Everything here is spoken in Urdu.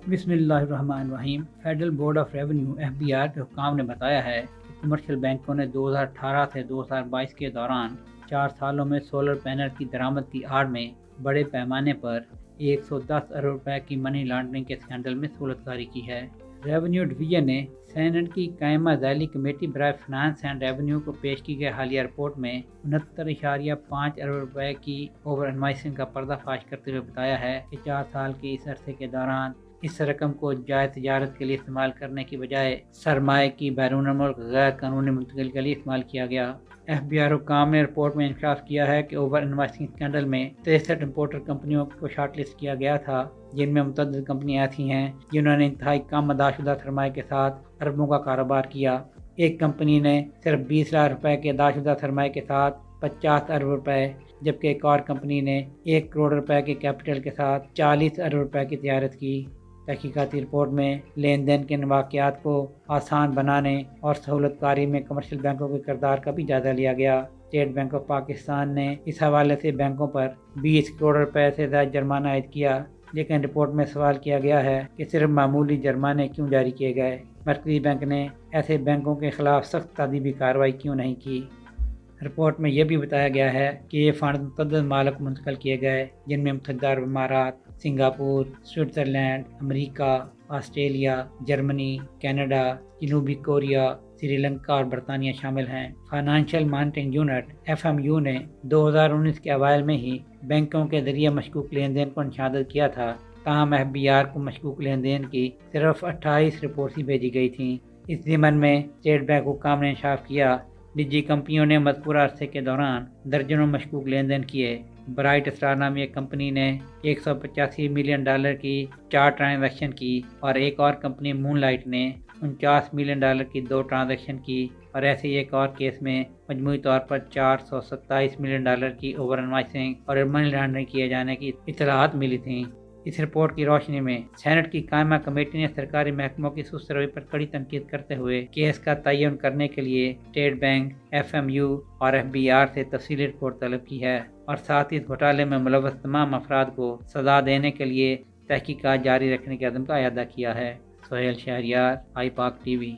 بسم اللہ الرحمن الرحیم۔ Federal board of revenue (FBR) کے حکام نے بتایا ہے کہ کمرشل بینکوں نے 2018 سے 2022 کے دوران 4 سالوں میں سولر پینل کی درآمد کی آڑ میں بڑے پیمانے پر 110 ارب روپے کی منی لانڈرنگ کے اسکینڈل میں صورت کاری کی ہے۔ ریونیو ڈویژن نے سینٹ کی قائمہ ذیلی کمیٹی برائے فنانس اینڈ ریونیو کو پیش کی گئی حالیہ رپورٹ میں 69.5 ارب روپے کی اوور انوائسنگ کا پردہ فاش کرتے ہوئے بتایا ہے کہ 4 سال کے اس عرصے کے دوران اس رقم کو جائز تجارت کے لیے استعمال کرنے کی بجائے سرمایہ کی بیرون ملک غیر قانونی منتقلی کے لیے استعمال کیا گیا۔ FBR حکام نے رپورٹ میں انکشاف کیا ہے کہ اوور انوائسنگ اسکینڈل میں 63 امپورٹر کمپنیوں کو شارٹ لسٹ کیا گیا تھا، جن میں متعدد کمپنیاں ایسی ہیں جنہوں نے انتہائی کم ادا شدہ سرمایہ کے ساتھ اربوں کا کاروبار کیا۔ ایک کمپنی نے صرف 20 لاکھ روپے کے ادا شدہ سرمایہ کے ساتھ 50 ارب روپے، جبکہ ایک اور کمپنی نے 1 کروڑ روپے کے کیپٹل کے ساتھ 40 ارب روپے کی تجارت کی۔ تحقیقاتی رپورٹ میں لین دین کے واقعات کو آسان بنانے اور سہولت کاری میں کمرشل بینکوں کے کردار کا بھی جائزہ لیا گیا۔ اسٹیٹ بینک آف پاکستان نے اس حوالے سے بینکوں پر 20 کروڑ روپے سے زائد جرمانہ عائد کیا، لیکن رپورٹ میں سوال کیا گیا ہے کہ صرف معمولی جرمانے کیوں جاری کیے گئے۔ مرکزی بینک نے ایسے بینکوں کے خلاف سخت تعزیبی کارروائی کیوں نہیں کی۔ رپورٹ میں یہ بھی بتایا گیا ہے کہ یہ فنڈ متعدد ممالک منتقل کیے گئے، جن میں متحدہ عرب امارات، سنگاپور، سوئٹزرلینڈ، امریکہ، آسٹریلیا، جرمنی، کینیڈا، جنوبی کوریا، سری لنکا اور برطانیہ شامل ہیں۔ فائنانشل مانیٹرنگ یونٹ (FMU) نے 2019 کے اوائل میں ہی بینکوں کے ذریعے مشکوک لین دین کو نشاندہی کیا تھا، تاہم FBR کو مشکوک لین دین کی صرف 28 رپورٹس ہی بھیجی گئی تھیں۔ اس ضمن میں اسٹیٹ بینک حکام نے انکشاف کیا نجی کمپنیوں نے مذکورہ عرصے کے دوران درجنوں مشکوک لین دین کیے۔ برائٹ اسٹار نامی ایک کمپنی نے $185 ملین کی 4 ٹرانزیکشن کی، اور ایک اور کمپنی مون لائٹ نے $49 ملین کی 2 ٹرانزیکشن کی، اور ایسے ہی ایک اور کیس میں مجموعی طور پر $427 ملین کی اوور انوائسنگ اور منی لانڈرنگ کیے جانے کی اطلاعات ملی تھیں۔ اس رپورٹ کی روشنی میں سینٹ کی قائمہ کمیٹی نے سرکاری محکموں کی سست روی پر کڑی تنقید کرتے ہوئے کیس کا تعین کرنے کے لیے اسٹیٹ بینک، FMU اور FBR سے تفصیلی رپورٹ طلب کی ہے، اور ساتھ ہی اس گھوٹالے میں ملوث تمام افراد کو سزا دینے کے لیے تحقیقات جاری رکھنے کے عزم کا اعادہ کیا ہے۔ سہیل شہریار، آئی پاک TV۔